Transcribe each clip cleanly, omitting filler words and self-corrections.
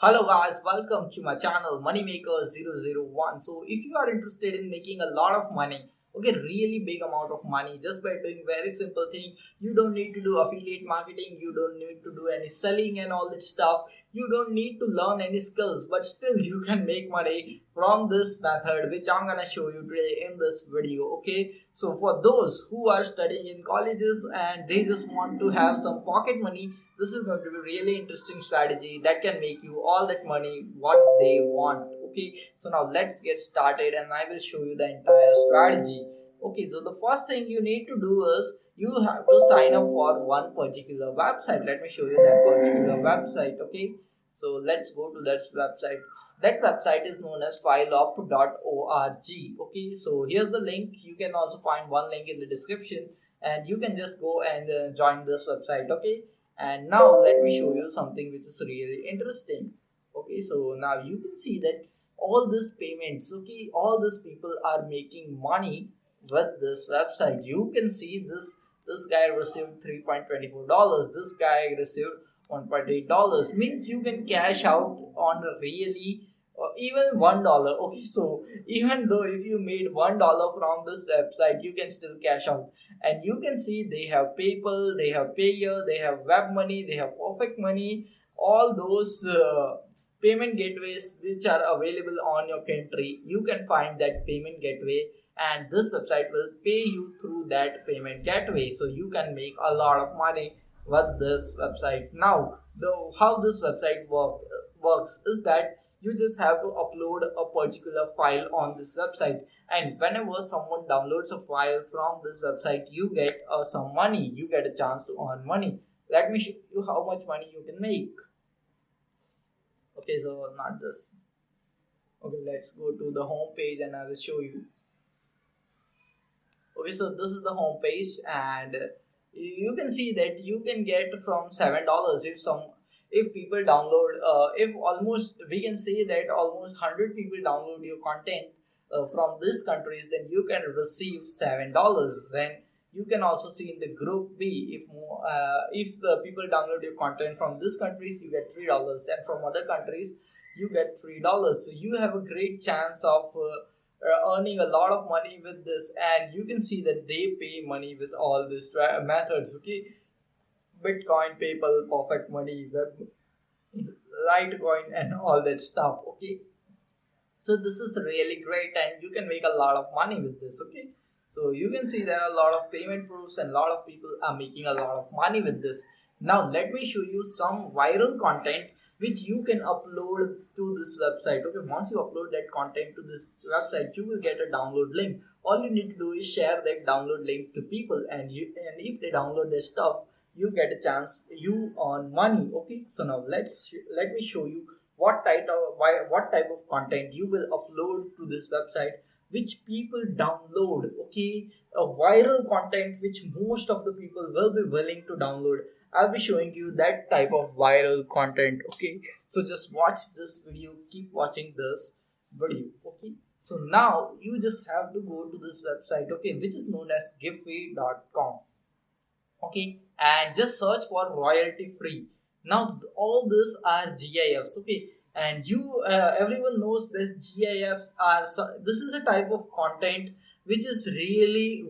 Hello guys, welcome to my channel Moneymaker 001. So if you are interested in making a lot of money, okay, really big amount of money just by doing very simple thing, you don't need to do affiliate marketing, you don't need to do any selling and all that stuff, you don't need to learn any skills, but still you can make money from this method which I'm gonna show you today in this video. Okay, so for those who are studying in colleges and they just want to have some pocket money, this is going to be really interesting strategy that can make you all that money what they want. Okay, so now let's get started and I will show you the entire strategy. Okay, so the first thing you need to do is you have to sign up for one particular website. Let me show you that particular website. Okay, so let's go to that website. That website is known as fileup.org. Okay, so here's the link. You can also find one link in the description and you can just go and join this website. Okay, and now let me show you something which is really interesting. Okay, so now you can see that all these payments, okay, all these people are making money with this website. You can see this guy received $3.24, this guy received $1.8, means you can cash out on really even $1. Okay, so even though if you made $1 from this website, you can still cash out. And you can see they have PayPal, they have Payer, they have Web Money, they have Perfect Money, all those payment gateways which are available on your country. You can find that payment gateway and this website will pay you through that payment gateway, so you can make a lot of money with this website. Now how this website works is that you just have to upload a particular file on this website, and whenever someone downloads a file from this website, you get some money, you get a chance to earn money. Let me show you how much money you can make. Okay, so not this. Okay, let's go to the home page and I will show you. Okay, so this is the home page and you can see that you can get from $7 if people download if almost we can say that almost 100 people download your content from these countries, then you can receive $7. Then you can also see in the group B, if the people download your content from these countries, you get $3, and from other countries you get $3. So you have a great chance of earning a lot of money with this, and you can see that they pay money with all these methods. Okay, Bitcoin, PayPal, Perfect Money, Litecoin, and all that stuff. Okay, so this is really great, and you can make a lot of money with this. Okay, so you can see there are a lot of payment proofs, and a lot of people are making a lot of money with this. Now let me show you some viral content which you can upload to this website. Okay, once you upload that content to this website, you will get a download link. All you need to do is share that download link to people, and if they download their stuff, you get a chance, you earn money. Okay, so now let me show you what type of content you will upload to this website which people download. Okay, a viral content which most of the people will be willing to download. I'll be showing you that type of viral content. Okay, so just watch this video, keep watching this video. Okay, so now you just have to go to this website, okay, which is known as giveaway.com. Okay, and just search for royalty free. Now all these are GIFs. Okay, and you everyone knows that GIFs are this is a type of content which is really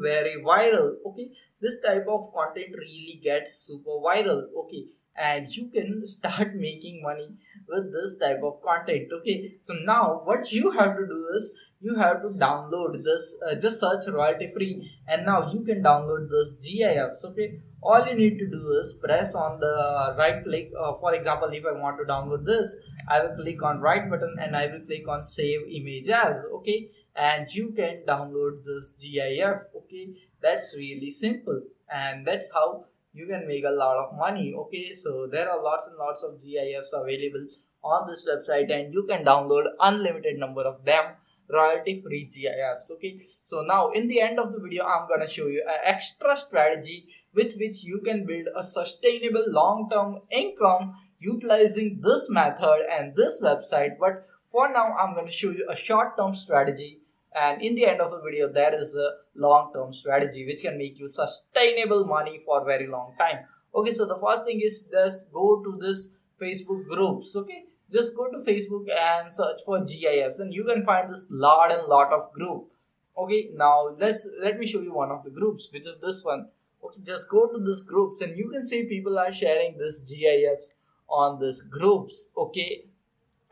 very viral. Okay, this type of content really gets super viral. Okay, and you can start making money with this type of content. Okay, so now what you have to do is you have to download this, just search royalty free, and now you can download this GIFs. Okay, all you need to do is press on the right click. For example, if I want to download this, I will click on right button and I will click on save image as. Okay, and you can download this GIF. Okay, that's really simple, and that's how you can make a lot of money. Okay, so there are lots and lots of GIFs available on this website, and you can download unlimited number of them, royalty free GIFs. Okay, so now in the end of the video, I'm gonna show you an extra strategy with which you can build a sustainable long-term income utilizing this method and this website. But for now, I'm going to show you a short-term strategy, and in the end of the video there is a long-term strategy which can make you sustainable money for very long time. Okay, so the first thing is just go to this Facebook groups. Okay, just go to Facebook and search for GIFs, and you can find this lot and lot of group. Okay, now let me show you one of the groups, which is this one. Okay, just go to this groups, and you can see people are sharing this GIFs on this groups. Okay,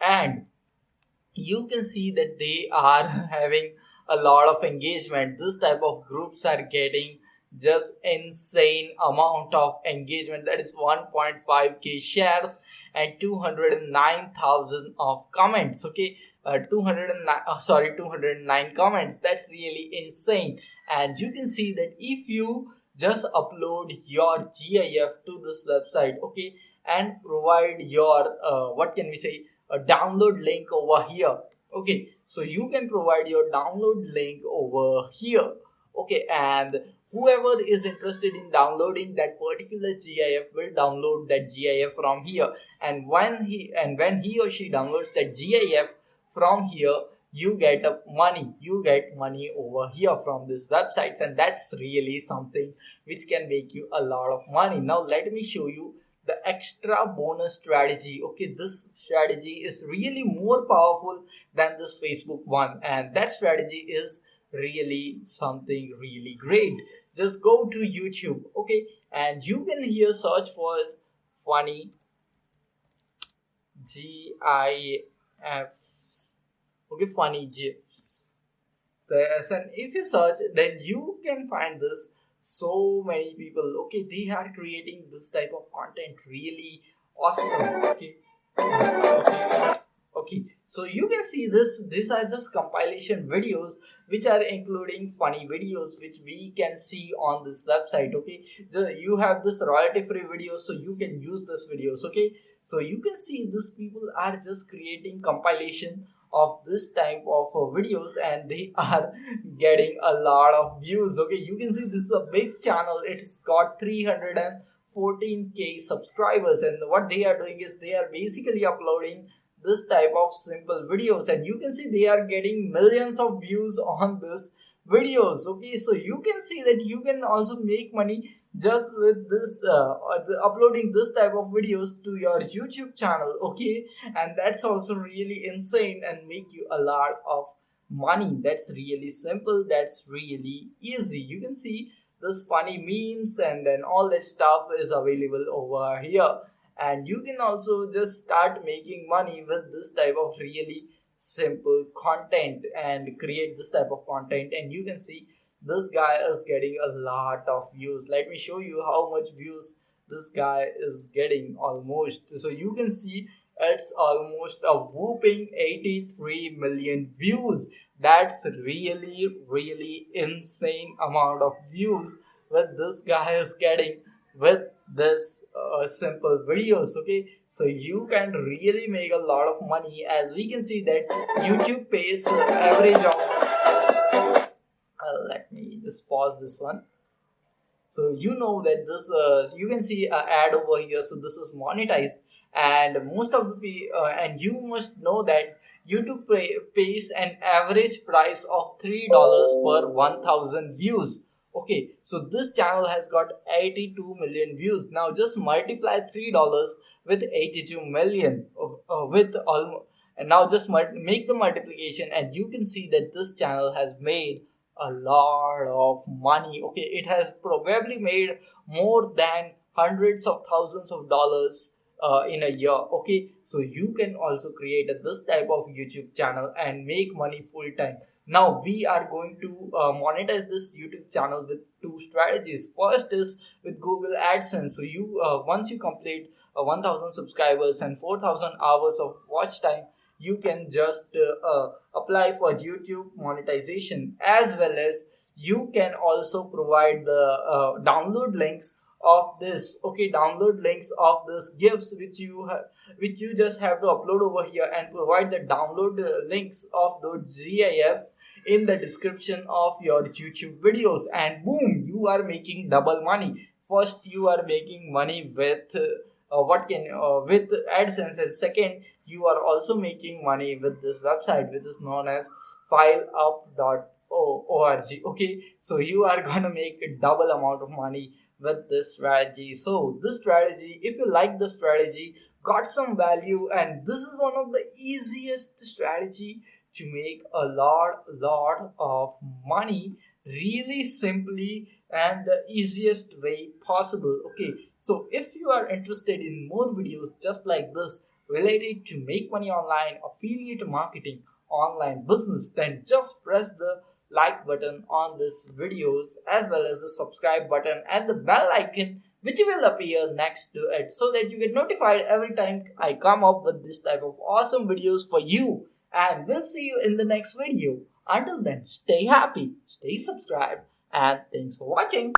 and you can see that they are having a lot of engagement. This type of groups are getting just insane amount of engagement, that is 1.5k shares and 209,000 of comments. Okay, 209 comments. That's really insane. And you can see that if you just upload your GIF to this website, okay, and provide your what can we say, a download link over here. Okay, so you can provide your download link over here. Okay, and whoever is interested in downloading that particular GIF will download that GIF from here. And when he or she downloads that GIF from here, you get money over here from these websites, and that's really something which can make you a lot of money. Now let me show you the extra bonus strategy. Okay, this strategy is really more powerful than this Facebook one, and that strategy is really something really great. Just go to YouTube, okay, and you can here search for funny GIFs. Okay, funny GIFs. And if you search, then you can find this. So many people, okay, they are creating this type of content, really awesome. Okay, okay, so you can see this, these are just compilation videos which are including funny videos which we can see on this website. Okay, so you have this royalty free videos, so you can use this videos. Okay, so you can see these people are just creating compilation of this type of videos, and they are getting a lot of views. Okay, you can see this is a big channel. It's got 314k subscribers, and what they are doing is they are basically uploading this type of simple videos, and you can see they are getting millions of views on this videos. Okay, so you can see that you can also make money just with this uploading this type of videos to your YouTube channel. Okay, and that's also really insane and make you a lot of money. That's really simple, that's really easy. You can see this funny memes and then all that stuff is available over here, and you can also just start making money with this type of really simple content and create this type of content. And you can see this guy is getting a lot of views. Let me show you how much views this guy is getting almost. So you can see it's almost a whooping 83 million views. That's really insane amount of views what this guy is getting with this simple videos. Okay, so you can really make a lot of money. As we can see that YouTube pays average of let me just pause this one. So you know that this you can see an ad over here, so this is monetized, and most of the and you must know that YouTube pays an average price of $3 per 1,000 views. Okay, so this channel has got 82 million views. Now just multiply $3 with 82 million with almost, and now just make the multiplication, and you can see that this channel has made a lot of money. Okay, it has probably made more than hundreds of thousands of dollars in a year. Okay, so you can also create this type of YouTube channel and make money full time. Now we are going to monetize this YouTube channel with two strategies. First is with Google AdSense. So you once you complete 1000 subscribers and 4000 hours of watch time, you can just apply for YouTube monetization, as well as you can also provide the download links of this. Okay, download links of this gifts which you just have to upload over here, and provide the download links of those GIFs in the description of your YouTube videos, and boom, you are making double money. First, you are making money with with AdSense, and second, you are also making money with this website which is known as fileup.org. Okay, so you are gonna make a double amount of money with this strategy. So this strategy, if you like the strategy, got some value, and this is one of the easiest strategy to make a lot of money really simply and the easiest way possible. Okay, so if you are interested in more videos just like this related to make money online, affiliate marketing, online business, then just press the like button on this videos as well as the subscribe button and the bell icon which will appear next to it so that you get notified every time I come up with this type of awesome videos for you. And we'll see you in the next video. Until then, stay happy, stay subscribed, and thanks for watching.